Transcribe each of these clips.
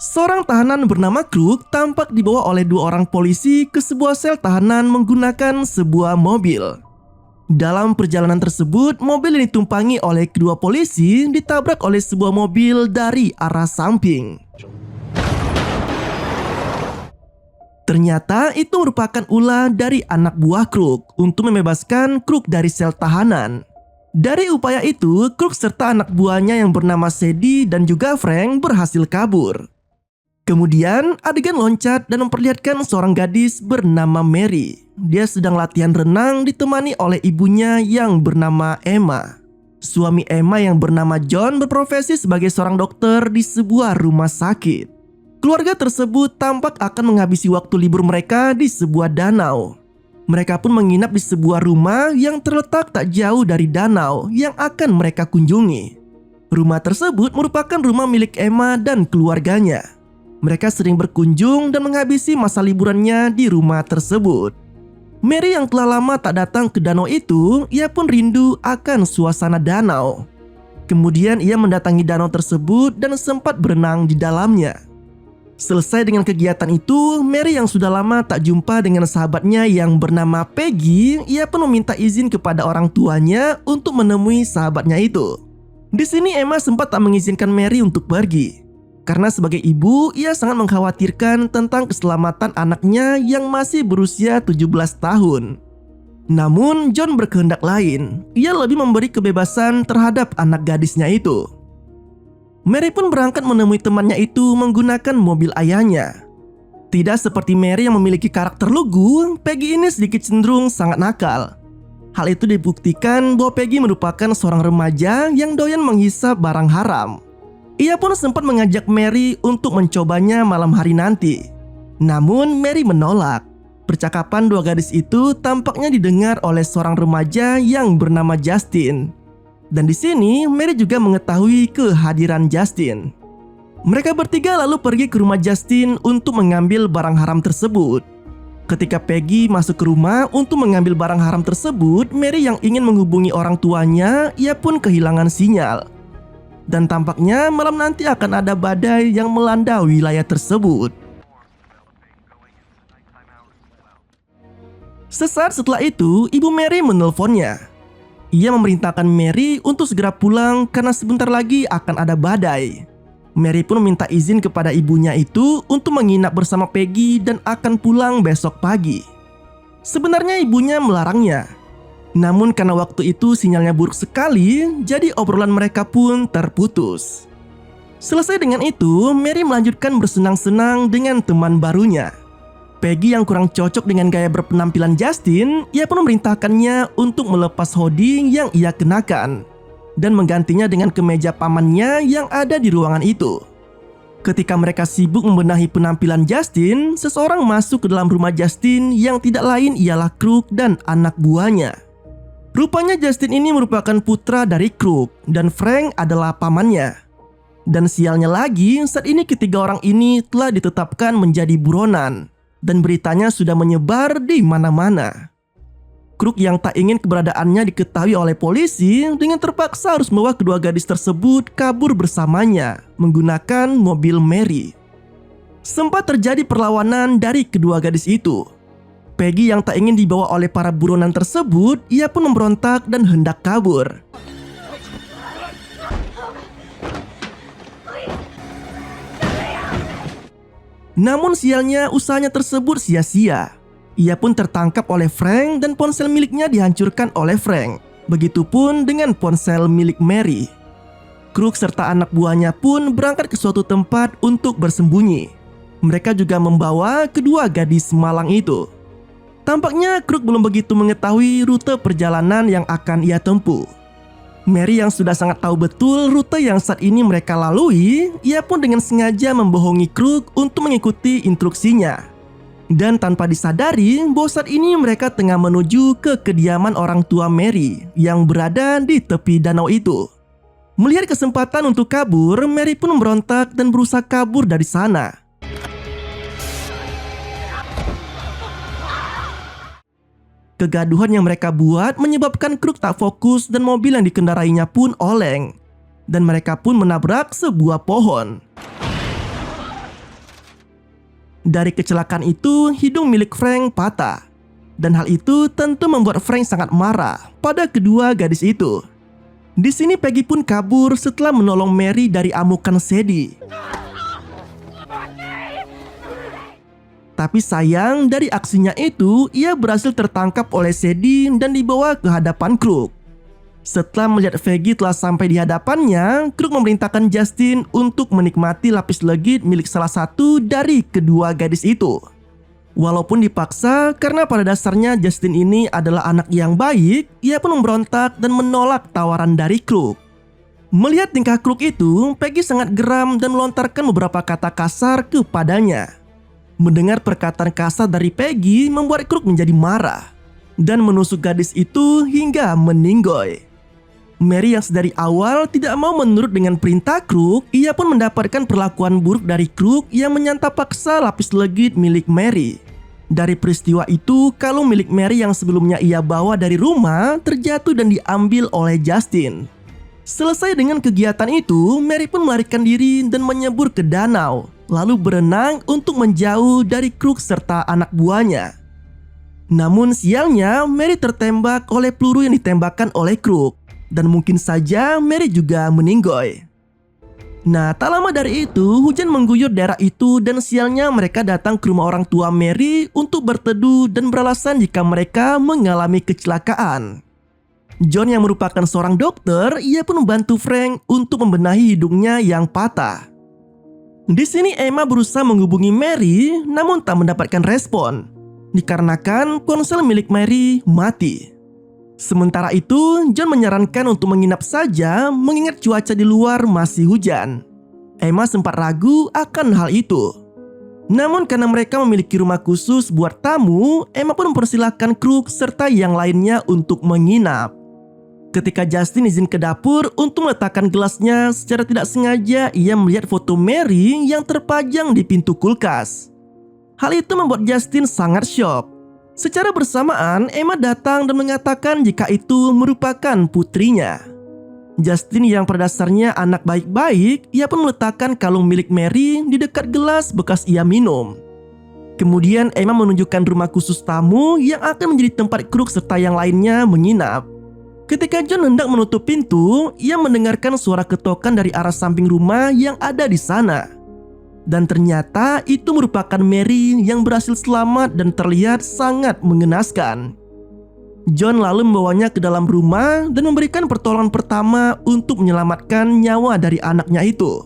Seorang tahanan bernama Crook tampak dibawa oleh dua orang polisi ke sebuah sel tahanan menggunakan sebuah mobil. Dalam perjalanan tersebut, mobil yang ditumpangi oleh kedua polisi ditabrak oleh sebuah mobil dari arah samping. Ternyata itu merupakan ulah dari anak buah Crook untuk membebaskan Crook dari sel tahanan. Dari upaya itu, Crook serta anak buahnya yang bernama Sadie dan juga Frank berhasil kabur. Kemudian adegan loncat dan memperlihatkan seorang gadis bernama Mary. Dia sedang latihan renang ditemani oleh ibunya yang bernama Emma. Suami Emma yang bernama John berprofesi sebagai seorang dokter di sebuah rumah sakit. Keluarga tersebut tampak akan menghabisi waktu libur mereka di sebuah danau. Mereka pun menginap di sebuah rumah yang terletak tak jauh dari danau yang akan mereka kunjungi. Rumah tersebut merupakan rumah milik Emma dan keluarganya. Mereka sering berkunjung dan menghabisi masa liburannya di rumah tersebut. Mary yang telah lama tak datang ke danau itu, ia pun rindu akan suasana danau. Kemudian ia mendatangi danau tersebut dan sempat berenang di dalamnya. Selesai dengan kegiatan itu, Mary yang sudah lama tak jumpa dengan sahabatnya yang bernama Peggy, ia pun meminta izin kepada orang tuanya untuk menemui sahabatnya itu. Di sini Emma sempat tak mengizinkan Mary untuk pergi. Karena sebagai ibu, ia sangat mengkhawatirkan tentang keselamatan anaknya yang masih berusia 17 tahun. Namun, John berkehendak lain. Ia lebih memberi kebebasan terhadap anak gadisnya itu. Mary pun berangkat menemui temannya itu menggunakan mobil ayahnya. Tidak seperti Mary yang memiliki karakter lugu, Peggy ini sedikit cenderung sangat nakal. Hal itu dibuktikan bahwa Peggy merupakan seorang remaja yang doyan menghisap barang haram. Ia pun sempat mengajak Mary untuk mencobanya malam hari nanti. Namun Mary menolak. Percakapan dua gadis itu tampaknya didengar oleh seorang remaja yang bernama Justin. Dan di sini Mary juga mengetahui kehadiran Justin. Mereka bertiga lalu pergi ke rumah Justin untuk mengambil barang haram tersebut. Ketika Peggy masuk ke rumah untuk mengambil barang haram tersebut, Mary yang ingin menghubungi orang tuanya, ia pun kehilangan sinyal. Dan tampaknya malam nanti akan ada badai yang melanda wilayah tersebut. Sesaat setelah itu, ibu Mary menelponnya. Ia memerintahkan Mary untuk segera pulang karena sebentar lagi akan ada badai. Mary pun meminta izin kepada ibunya itu untuk menginap bersama Peggy dan akan pulang besok pagi. Sebenarnya ibunya melarangnya. Namun karena waktu itu sinyalnya buruk sekali, jadi obrolan mereka pun terputus. Selesai dengan itu, Mary melanjutkan bersenang-senang dengan teman barunya. Peggy yang kurang cocok dengan gaya berpenampilan Justin, ia pun memerintahkannya untuk melepas hoodie yang ia kenakan dan menggantinya dengan kemeja pamannya yang ada di ruangan itu. Ketika mereka sibuk membenahi penampilan Justin, seseorang masuk ke dalam rumah Justin yang tidak lain ialah Crook dan anak buahnya. Rupanya Justin ini merupakan putra dari Crook dan Frank adalah pamannya. Dan sialnya lagi, saat ini ketiga orang ini telah ditetapkan menjadi buronan dan beritanya sudah menyebar di mana-mana. Crook yang tak ingin keberadaannya diketahui oleh polisi dengan terpaksa harus membawa kedua gadis tersebut kabur bersamanya menggunakan mobil Mary. Sempat terjadi perlawanan dari kedua gadis itu. Peggy yang tak ingin dibawa oleh para buronan tersebut, ia pun memberontak dan hendak kabur. Namun sialnya usahanya tersebut sia-sia. Ia pun tertangkap oleh Frank dan ponsel miliknya dihancurkan oleh Frank. Begitupun dengan ponsel milik Mary. Crook serta anak buahnya pun berangkat ke suatu tempat untuk bersembunyi. Mereka juga membawa kedua gadis malang itu. Tampaknya Crook belum begitu mengetahui rute perjalanan yang akan ia tempuh. Mary yang sudah sangat tahu betul rute yang saat ini mereka lalui, ia pun dengan sengaja membohongi Crook untuk mengikuti instruksinya. Dan tanpa disadari bahwa saat ini mereka tengah menuju ke kediaman orang tua Mary yang berada di tepi danau itu. Melihat kesempatan untuk kabur, Mary pun memberontak dan berusaha kabur dari sana. Kegaduhan yang mereka buat menyebabkan Crook tak fokus dan mobil yang dikendarainya pun oleng. Dan mereka pun menabrak sebuah pohon. Dari kecelakaan itu, hidung milik Frank patah. Dan hal itu tentu membuat Frank sangat marah pada kedua gadis itu. Di sini Peggy pun kabur setelah menolong Mary dari amukan Sadie. Tapi sayang, dari aksinya itu, ia berhasil tertangkap oleh Sadie dan dibawa ke hadapan Crook. Setelah melihat Peggy telah sampai di hadapannya, Crook memerintahkan Justin untuk menikmati lapis legit milik salah satu dari kedua gadis itu. Walaupun dipaksa, karena pada dasarnya Justin ini adalah anak yang baik, ia pun memberontak dan menolak tawaran dari Crook. Melihat tingkah Crook itu, Peggy sangat geram dan melontarkan beberapa kata kasar kepadanya. Mendengar perkataan kasar dari Peggy membuat Crook menjadi marah dan menusuk gadis itu hingga meninggoy. Mary yang sedari awal tidak mau menurut dengan perintah Crook, ia pun mendapatkan perlakuan buruk dari Crook yang menyantap paksa lapis legit milik Mary. Dari peristiwa itu, kalung milik Mary yang sebelumnya ia bawa dari rumah terjatuh dan diambil oleh Justin. Selesai dengan kegiatan itu, Mary pun melarikan diri dan menyebur ke danau, lalu berenang untuk menjauh dari Crook serta anak buahnya. Namun sialnya, Mary tertembak oleh peluru yang ditembakkan oleh Crook, dan mungkin saja Mary juga meninggoy. Nah, tak lama dari itu, hujan mengguyur daerah itu dan sialnya mereka datang ke rumah orang tua Mary untuk berteduh dan beralasan jika mereka mengalami kecelakaan. John yang merupakan seorang dokter, ia pun membantu Frank untuk membenahi hidungnya yang patah. Di sini Emma berusaha menghubungi Mary, namun tak mendapatkan respon, dikarenakan ponsel milik Mary mati. Sementara itu, John menyarankan untuk menginap saja mengingat cuaca di luar masih hujan. Emma sempat ragu akan hal itu. Namun karena mereka memiliki rumah khusus buat tamu, Emma pun mempersilahkan Crook serta yang lainnya untuk menginap. Ketika Justin izin ke dapur untuk meletakkan gelasnya, secara tidak sengaja ia melihat foto Mary yang terpajang di pintu kulkas. Hal itu membuat Justin sangat syok. Secara bersamaan, Emma datang dan mengatakan jika itu merupakan putrinya. Justin yang pada dasarnya anak baik-baik, ia pun meletakkan kalung milik Mary di dekat gelas bekas ia minum. Kemudian Emma menunjukkan rumah khusus tamu yang akan menjadi tempat Crook serta yang lainnya menginap. Ketika John hendak menutup pintu, ia mendengarkan suara ketokan dari arah samping rumah yang ada di sana. Dan ternyata itu merupakan Mary yang berhasil selamat dan terlihat sangat mengenaskan. John lalu membawanya ke dalam rumah dan memberikan pertolongan pertama untuk menyelamatkan nyawa dari anaknya itu.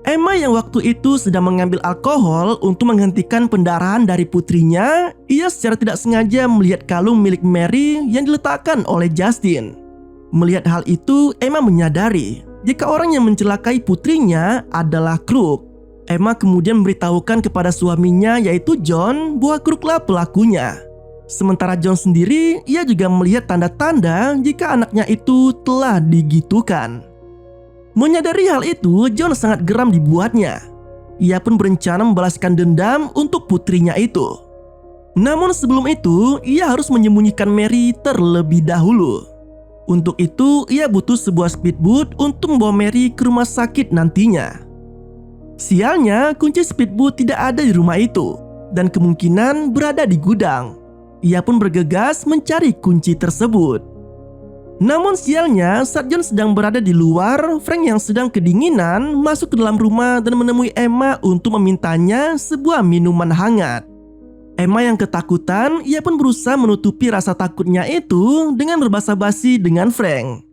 Emma yang waktu itu sedang mengambil alkohol untuk menghentikan pendarahan dari putrinya, ia secara tidak sengaja melihat kalung milik Mary yang diletakkan oleh Justin. Melihat hal itu, Emma menyadari jika orang yang mencelakai putrinya adalah Crook. Emma kemudian memberitahukan kepada suaminya yaitu John bahwa Crooklah pelakunya. Sementara John sendiri, ia juga melihat tanda-tanda jika anaknya itu telah digitukan. Menyadari hal itu, John sangat geram dibuatnya. Ia pun berencana membalaskan dendam untuk putrinya itu. Namun sebelum itu, ia harus menyembunyikan Mary terlebih dahulu. Untuk itu, ia butuh sebuah speedboat untuk membawa Mary ke rumah sakit nantinya. Sialnya, kunci speedboat tidak ada di rumah itu, dan kemungkinan berada di gudang. Ia pun bergegas mencari kunci tersebut. Namun sialnya, saat John sedang berada di luar, Frank yang sedang kedinginan masuk ke dalam rumah dan menemui Emma untuk memintanya sebuah minuman hangat. Emma yang ketakutan, ia pun berusaha menutupi rasa takutnya itu dengan berbasa-basi dengan Frank.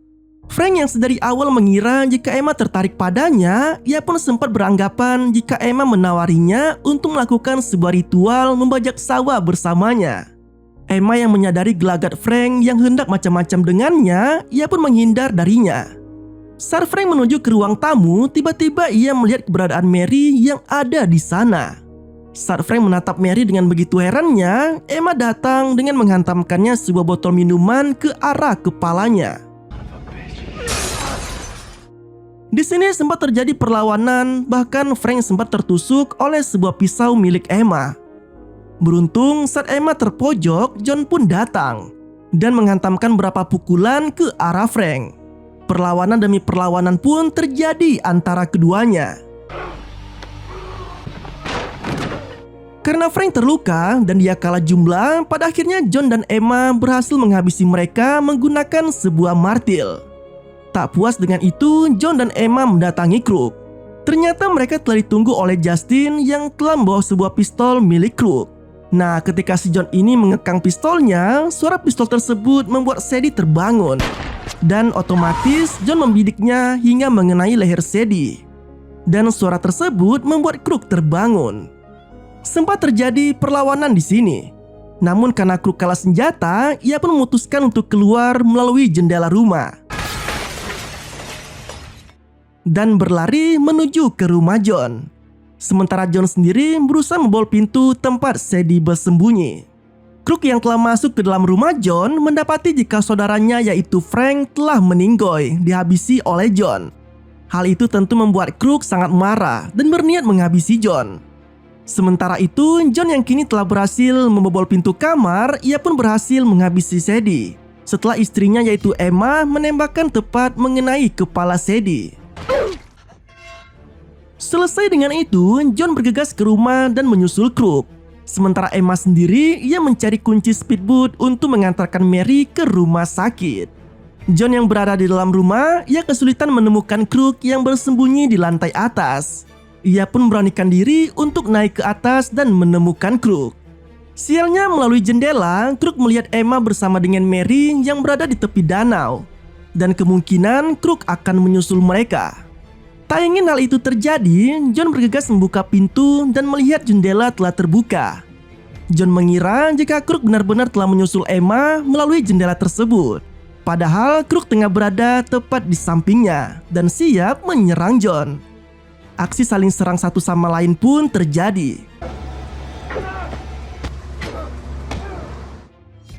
Frank yang sedari awal mengira jika Emma tertarik padanya, ia pun sempat beranggapan jika Emma menawarinya untuk melakukan sebuah ritual membajak sawah bersamanya. Emma yang menyadari gelagat Frank yang hendak macam-macam dengannya, ia pun menghindar darinya. Saat Frank menuju ke ruang tamu, tiba-tiba ia melihat keberadaan Mary yang ada di sana. Saat Frank menatap Mary dengan begitu herannya, Emma datang dengan menghantamkannya sebuah botol minuman ke arah kepalanya. Di sini sempat terjadi perlawanan, bahkan Frank sempat tertusuk oleh sebuah pisau milik Emma. Beruntung saat Emma terpojok, John pun datang dan menghantamkan beberapa pukulan ke arah Frank. Perlawanan demi perlawanan pun terjadi antara keduanya. Karena Frank terluka dan dia kalah jumlah, pada akhirnya John dan Emma berhasil menghabisi mereka menggunakan sebuah martil. Tak puas dengan itu, John dan Emma mendatangi Crook. Ternyata mereka telah ditunggu oleh Justin yang telah membawa sebuah pistol milik Crook. Nah, ketika si John ini mengekang pistolnya, suara pistol tersebut membuat Sadie terbangun. Dan otomatis John membidiknya hingga mengenai leher Sadie. Dan suara tersebut membuat Crook terbangun. Sempat terjadi perlawanan di sini. Namun karena Crook kalah senjata, ia pun memutuskan untuk keluar melalui jendela rumah dan berlari menuju ke rumah John. Sementara John sendiri berusaha membobol pintu tempat Sadie bersembunyi. Crook yang telah masuk ke dalam rumah John mendapati jika saudaranya yaitu Frank telah meninggoy dihabisi oleh John. Hal itu tentu membuat Crook sangat marah dan berniat menghabisi John. Sementara itu, John yang kini telah berhasil membobol pintu kamar, ia pun berhasil menghabisi Sadie. Setelah istrinya yaitu Emma menembakkan tepat mengenai kepala Sadie. Selesai dengan itu, John bergegas ke rumah dan menyusul Crook. Sementara Emma sendiri, ia mencari kunci speedboat untuk mengantarkan Mary ke rumah sakit. John yang berada di dalam rumah, ia kesulitan menemukan Crook yang bersembunyi di lantai atas. Ia pun memberanikan diri untuk naik ke atas dan menemukan Crook. Sialnya melalui jendela, Crook melihat Emma bersama dengan Mary yang berada di tepi danau. Dan kemungkinan Crook akan menyusul mereka. Tak ingin hal itu terjadi, John bergegas membuka pintu dan melihat jendela telah terbuka. John mengira jika Crook benar-benar telah menyusul Emma melalui jendela tersebut. Padahal Crook tengah berada tepat di sampingnya dan siap menyerang John. Aksi saling serang satu sama lain pun terjadi.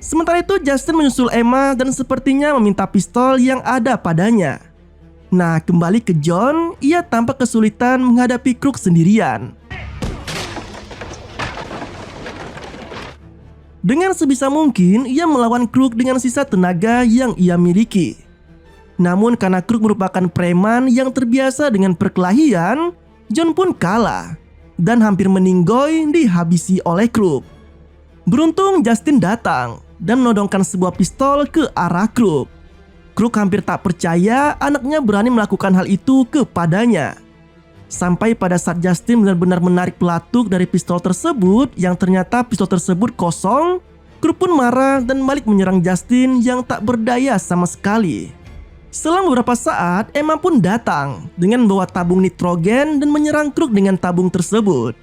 Sementara itu Justin menyusul Emma dan sepertinya meminta pistol yang ada padanya. Nah, kembali ke John, ia tampak kesulitan menghadapi Crook sendirian. Dengan sebisa mungkin, ia melawan Crook dengan sisa tenaga yang ia miliki. Namun karena Crook merupakan preman yang terbiasa dengan perkelahian, John pun kalah dan hampir meninggoy dihabisi oleh Crook. Beruntung Justin datang dan menodongkan sebuah pistol ke arah Crook. Crook hampir tak percaya anaknya berani melakukan hal itu kepadanya. Sampai pada saat Justin benar-benar menarik pelatuk dari pistol tersebut yang ternyata pistol tersebut kosong, Crook pun marah dan balik menyerang Justin yang tak berdaya sama sekali. Selang beberapa saat, Emma pun datang dengan membawa tabung nitrogen dan menyerang Crook dengan tabung tersebut.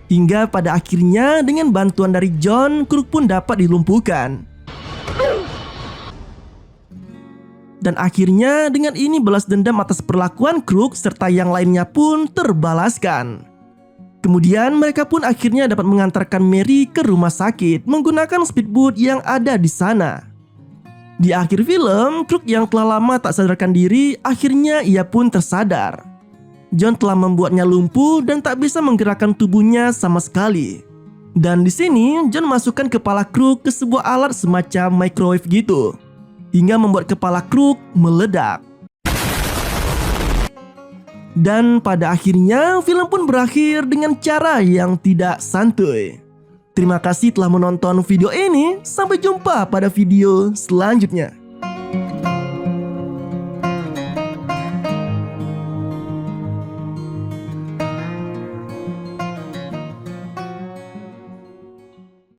Hingga pada akhirnya dengan bantuan dari John, Crook pun dapat dilumpuhkan. Dan akhirnya dengan ini balas dendam atas perlakuan Crook serta yang lainnya pun terbalaskan. Kemudian mereka pun akhirnya dapat mengantarkan Mary ke rumah sakit menggunakan speedboat yang ada di sana. Di akhir film, Crook yang telah lama tak sadarkan diri, akhirnya ia pun tersadar. John telah membuatnya lumpuh dan tak bisa menggerakkan tubuhnya sama sekali. Dan di sini, John masukkan kepala Crook ke sebuah alat semacam microwave gitu, hingga membuat kepala Crook meledak. Dan pada akhirnya, film pun berakhir dengan cara yang tidak santuy. Terima kasih telah menonton video ini. Sampai jumpa pada video selanjutnya.